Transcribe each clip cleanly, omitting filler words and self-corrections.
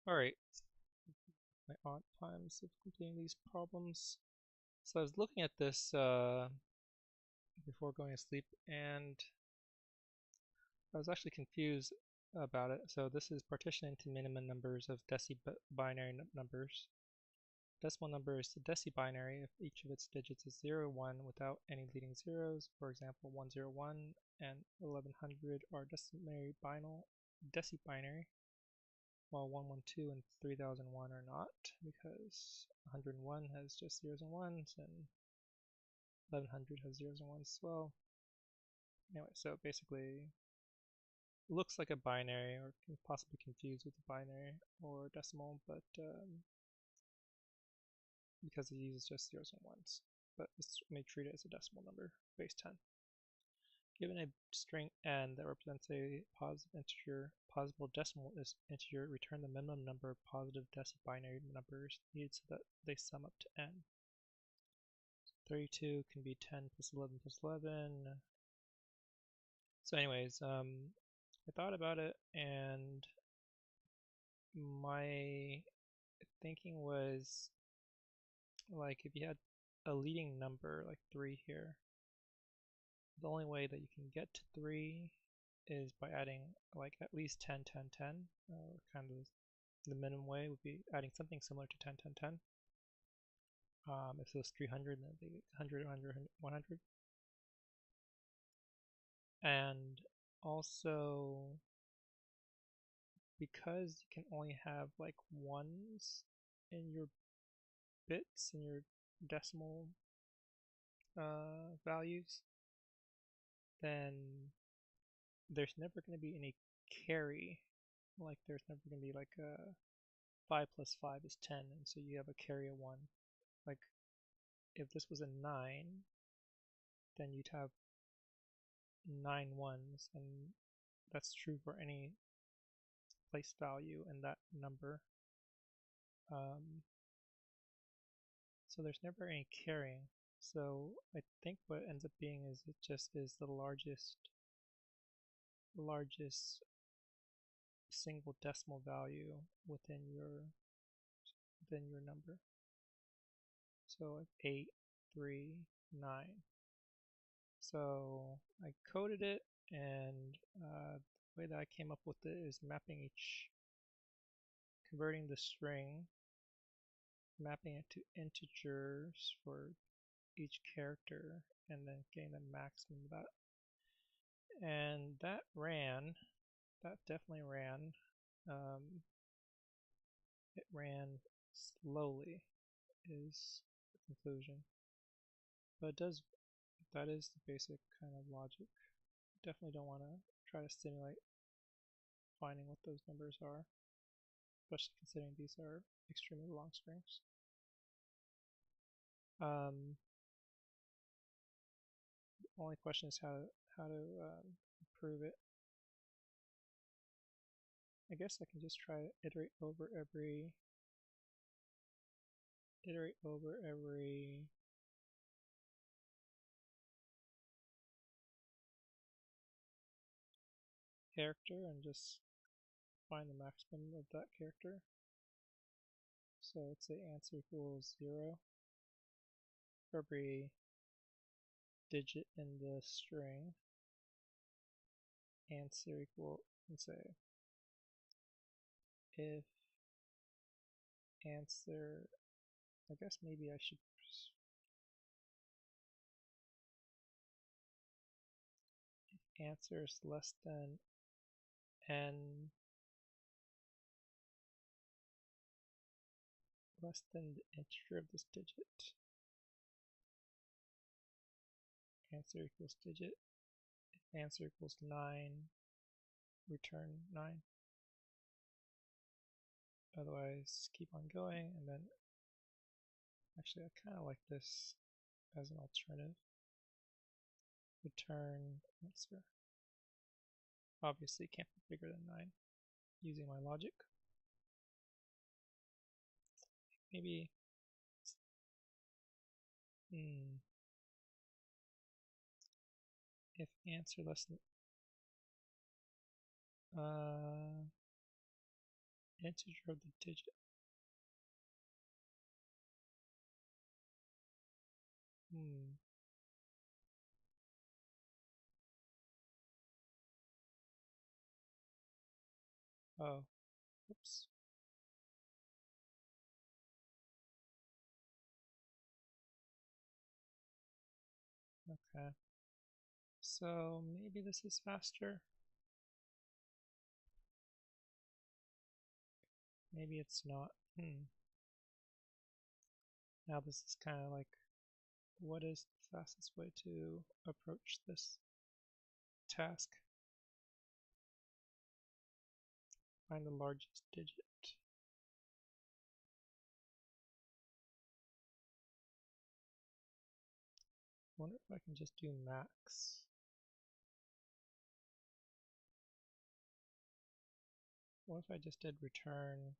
Alright, my odd times of completing these problems. So I was looking at this before going to sleep, and I was actually confused about it. So this is partitioning to minimum numbers of deci-binary numbers. Decimal number is the deci-binary if each of its digits is 0, 1 without any leading zeros. For example, 101 and 1100 are deci-binary, while 112 and 3001 are not, because 101 has just zeros and ones, and 1100 has zeros and ones as well. Anyway, so basically looks like a binary, or can possibly confused with a binary or decimal, but because it uses just zeros and ones. But this may treat it as a decimal number, base 10. Given a string n that represents a positive integer, possible decimal integer, return the minimum number of positive deci-binary numbers needed so that they sum up to n. 32 can be 10 plus 11 plus 11. So anyways, I thought about it, and my thinking was, like, if you had a leading number like 3 here, the only way that you can get to 3 is by adding like at least 10, 10, 10. Kind of the minimum way would be adding something similar to 10, 10, 10. If it was 300, then it'd be 100, 100, 100. And also, because you can only have like ones in your bits, in your decimal values, then there's never going to be any carry. Like, there's never going to be like a 5 plus 5 is 10, and so you have a carry of 1. Like, if this was a 9, then you'd have 9 ones, and that's true for any place value in that number. So there's never any carrying. So I think what ends up being is it just is the largest single decimal value within your number. So like 8, 3, 9. So I coded it, and the way that I came up with it is converting the string, mapping it to integers for each character, and then getting the maximum of that. And that definitely ran. It ran slowly, is the conclusion. But that is the basic kind of logic. Definitely don't want to try to simulate finding what those numbers are, especially considering these are extremely long strings. The only question is how to prove it. I guess I can just try to iterate over every character and just find the maximum of that character. So let's say answer equals 0 for every digit in the string. Answer equal, let's say if answer, I guess maybe I should if answer is less than n, less than the integer of this digit, answer equals digit. If answer equals 9, return 9. Otherwise, keep on going, and then actually I kind of like this as an alternative. Return answer. Obviously can't be bigger than 9 using my logic. Maybe if answer less than integer of the digit. Oh, oops. Okay. So maybe this is faster. Maybe it's not. Now this is kind of like, what is the fastest way to approach this task? Find the largest digit. Wonder if I can just do max. What if I just did return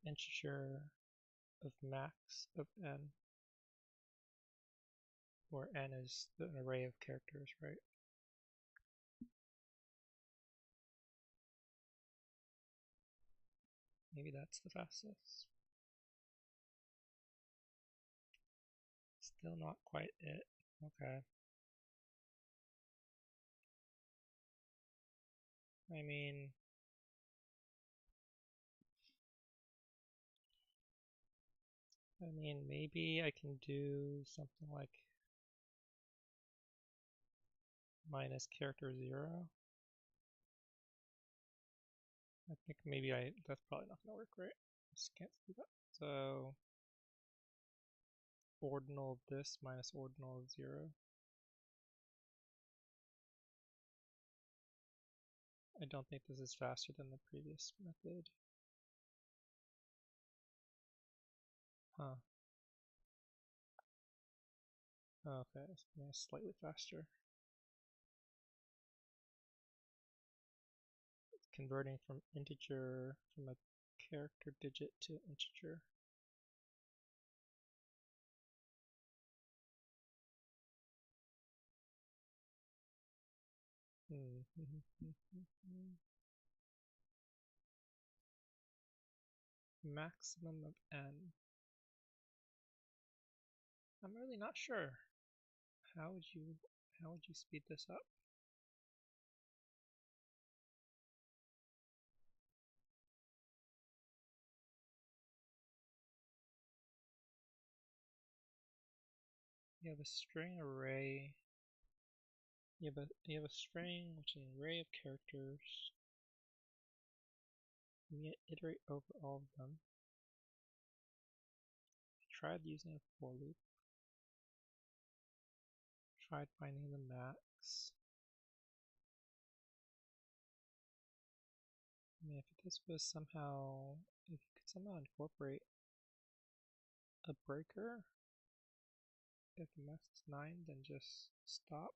integer of max of n, where n is an array of characters, right? Maybe that's the fastest. Still not quite it. Okay. I mean, maybe I can do something like minus character 0. I think maybe that's probably not gonna work, right? Just can't do that. So ordinal of this minus ordinal of 0. I don't think this is faster than the previous method. Huh. Okay, so slightly faster. It's converting from a character digit to integer. Maximum of n. I'm really not sure. How would you speed this up? You have a string array. You have a string which is an array of characters. You iterate over all of them. I tried using a for loop. Tried finding the max. I mean, if this was somehow, if you could somehow incorporate a breaker, if the max is 9, then just stop.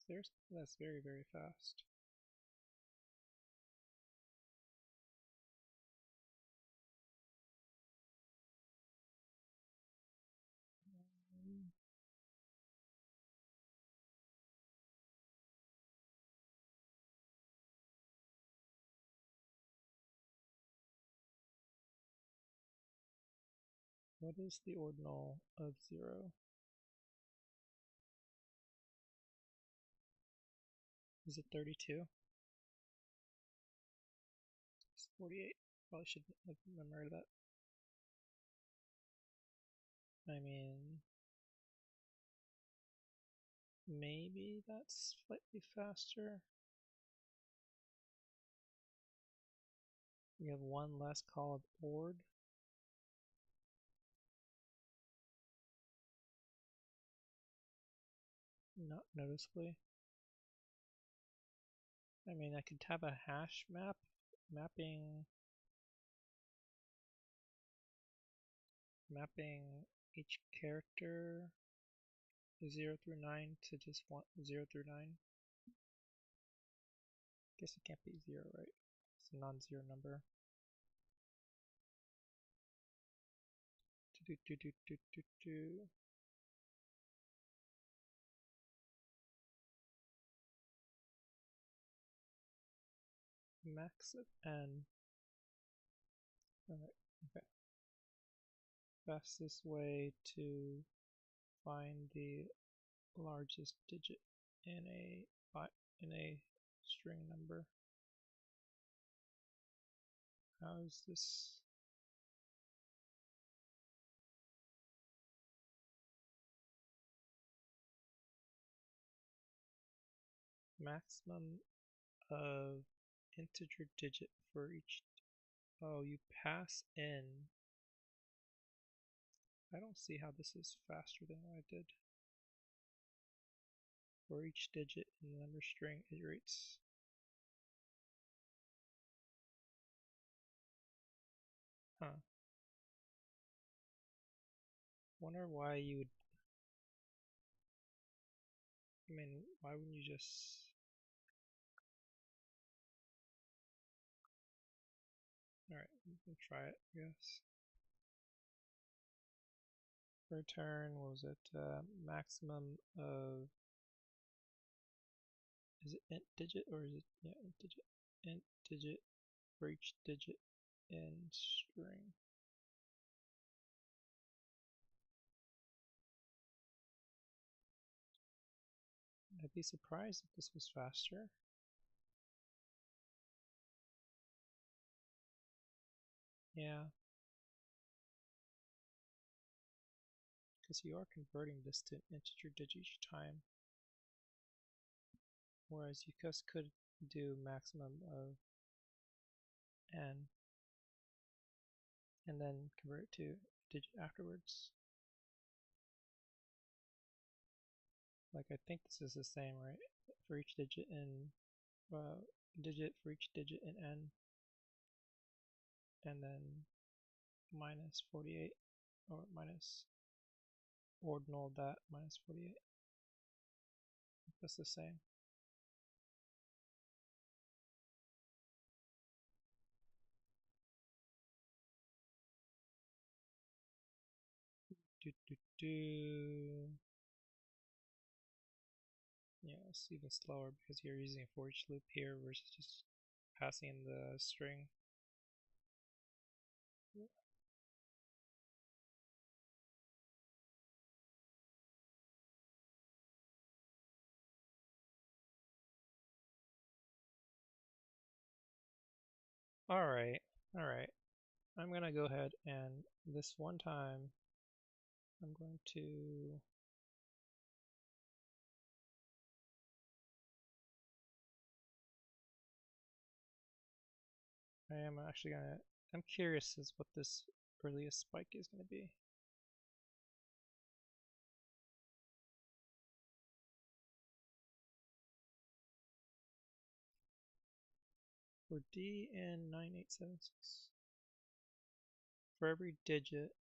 There's something that's very, very fast. What is the ordinal of 0? Is it 32? It's 48. Probably should have remembered that. I mean, maybe that's slightly faster. We have one less call of ord. Not noticeably. I mean, I could have a hash mapping each character 0 through 9 to just 0 through 9. Guess it can't be 0, right? It's a non-zero number. Do, do, do, do, do, do. Max of n. Alright, okay. Fastest way to find the largest digit in a string number. How is this? Maximum of integer digit for each. Oh, you pass in. I don't see how this is faster than what I did. For each digit in the number string, iterates. Huh. Wonder why you would. I mean, why wouldn't you just. Alright, we can try it, I guess. Return, what was it? Maximum of. Is it int digit or is it. Yeah, int digit. Int digit for each digit in string. I'd be surprised if this was faster. Yeah. Because you are converting this to an integer digit each time. Whereas you just could do maximum of n and then convert it to a digit afterwards. Like I think this is the same, right? For each digit in digit for each digit in n, and then minus 48 or minus ordinal that minus 48. That's the same. Do, do, do. Yeah, it's even slower because you're using a for each loop here versus just passing in the string. Alright, alright. I'm gonna go ahead and this one time I'm going to I'm curious as what this earliest spike is gonna be. For D in 9876, for every digit.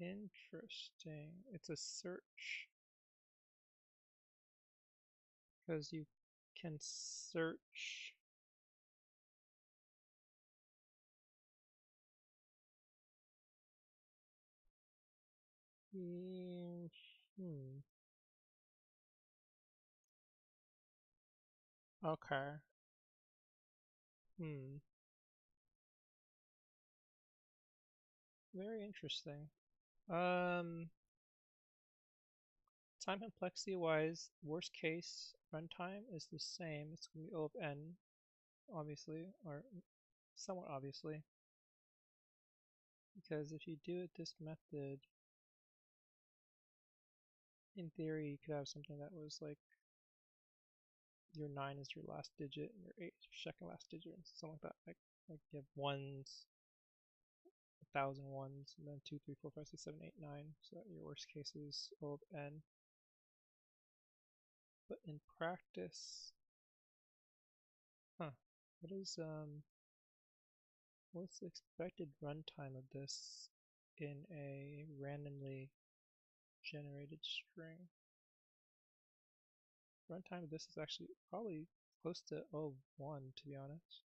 Interesting. It's a search. Because you can search. Okay. Very interesting. Time complexity wise, worst case runtime is the same. It's going to be O of n, obviously, or somewhat obviously. Because if you do it this method, in theory, you could have something that was like your 9 is your last digit and your 8 is your second last digit, and something like that. Like you have ones, 1,000 ones, and then 2, 3, 4, 5, 6, 7, 8, 9. So that your worst case is O of n. But in practice, what's the expected runtime of this in a randomly generated string? Runtime of this is actually probably close to 0.1, to be honest.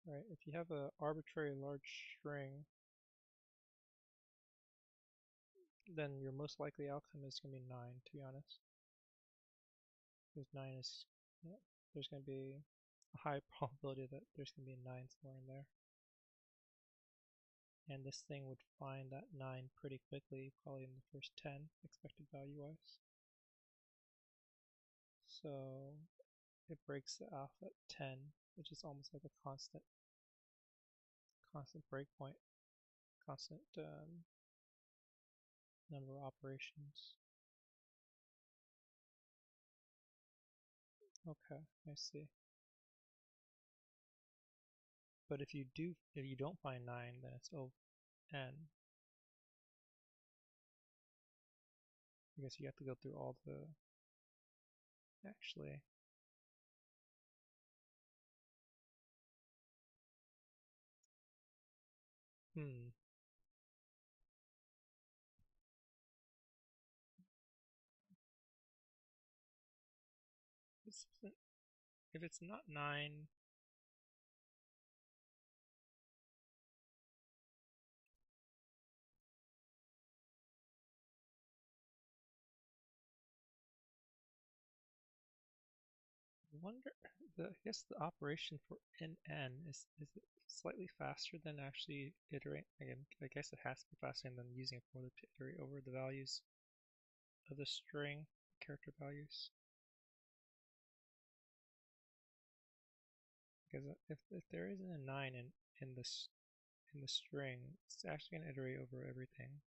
right? If you have an arbitrary large string, then your most likely outcome is going to be 9, to be honest. Because 9 is, yeah, there's going to be a high probability that there's going to be a 9 somewhere in there. And this thing would find that 9 pretty quickly, probably in the first 10 expected value-wise. So it breaks it off at 10, which is almost like a constant breakpoint, constant number of operations. Okay, I see. But if you don't find 9, then it's O n. I guess you have to go through all the. Actually, if it's not 9, wonder. I guess the operation for n is it slightly faster than actually iterate. Again, I guess it has to be faster than using a for loop to iterate over the values of the string, character values. Because if there isn't a 9 in the string, it's actually going to iterate over everything.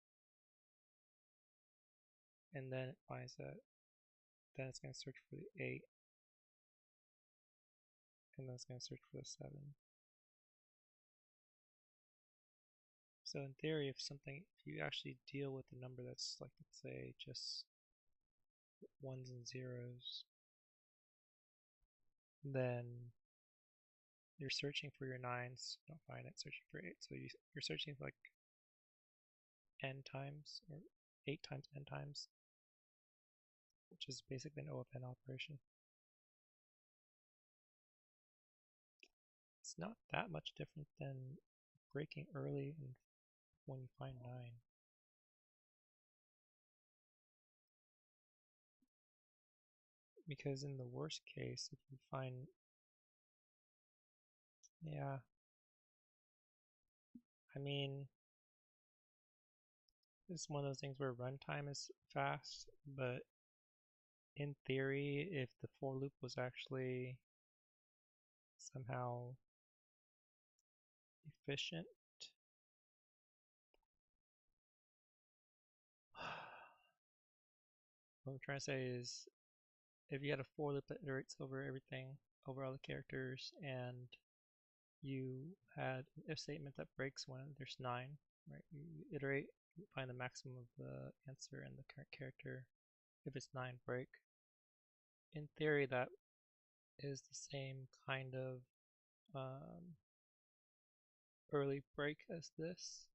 And then it finds that, then it's going to search for the 8, and then it's going to search for the 7. So in theory, if you actually deal with a number that's like, let's say, just ones and zeros, then you're searching for your 9s, don't find it, searching for 8. So you're searching like n times, or 8 times n times, which is basically an O of n operation. It's not that much different than breaking early and when you find 9. Because in the worst case, if you find, yeah, I mean, it's one of those things where runtime is fast, but in theory, if the for loop was actually somehow efficient, what I'm trying to say is, if you had a for loop that iterates over everything, over all the characters, and you had an if statement that breaks when there's 9, right? You iterate, you find the maximum of the answer and the current character. If it's 9, break. In theory, that is the same kind of early break as this,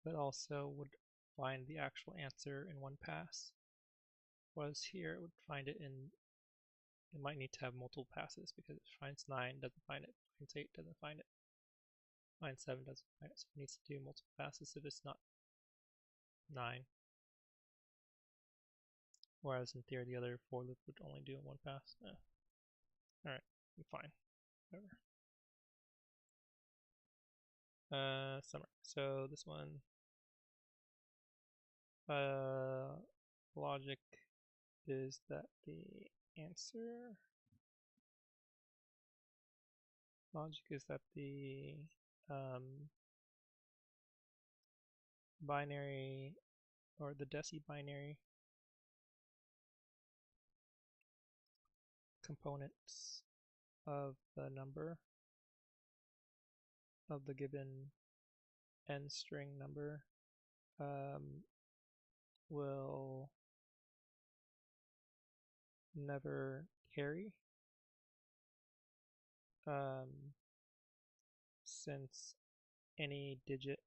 but also would find the actual answer in one pass. Whereas here, it would find it in, it might need to have multiple passes because it finds 9, doesn't find it, finds 8, doesn't find it, finds 7, doesn't find it, so it needs to do multiple passes if it's not 9. Whereas in theory, the other for loop would only do in one pass. Alright, I'm fine. Whatever. Summary. So this one, logic is that the answer, logic is that the binary, or the Deci-Binary components of the number, of the given n string number, will never carry, since any digit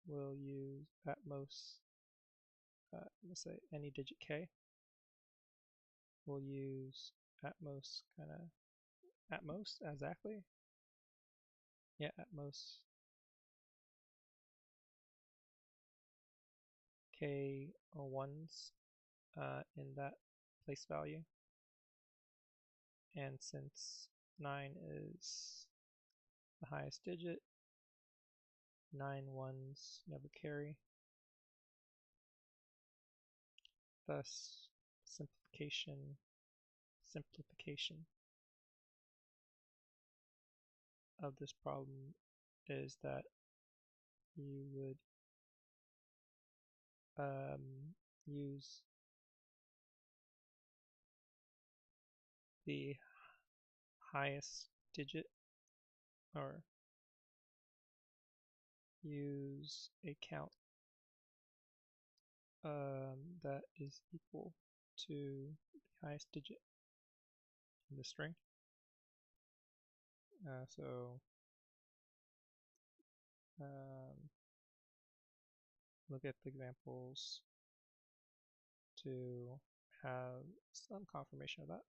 will use at most, let's say any digit k will use at most, exactly Yeah, at most k ones in that place value. And since 9 is the highest digit, 9 ones never carry. Thus, simplification of this problem is that you would use the highest digit, or use a count that is equal to the highest digit in the string. So look at the examples to have some confirmation of that.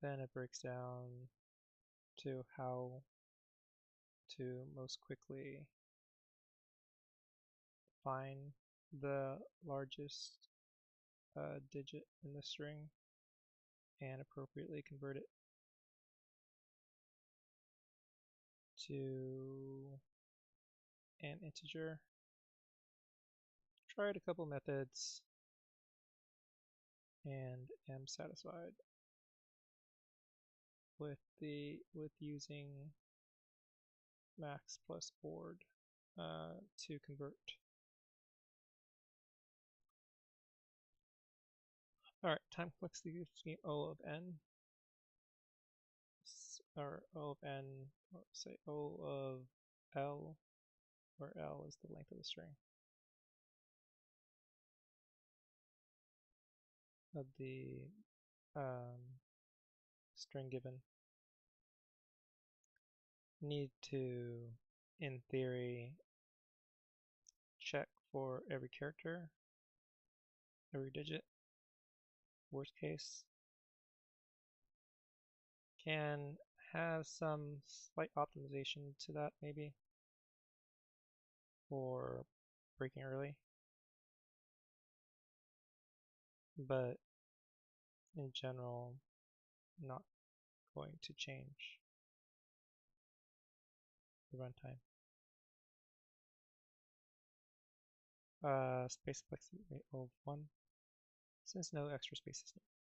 Then it breaks down to how to most quickly find the largest digit in the string and appropriately convert it to an integer. Tried a couple methods and am satisfied with using max plus board to convert. Alright, time complexity gives O of n, or O of n, or say O of L, where L is the length of the string of the string given. Need to, in theory, check for every character, every digit. Worst case, can have some slight optimization to that maybe for breaking early, but in general not going to change the runtime. Space complexity of 1, since no extra space is needed.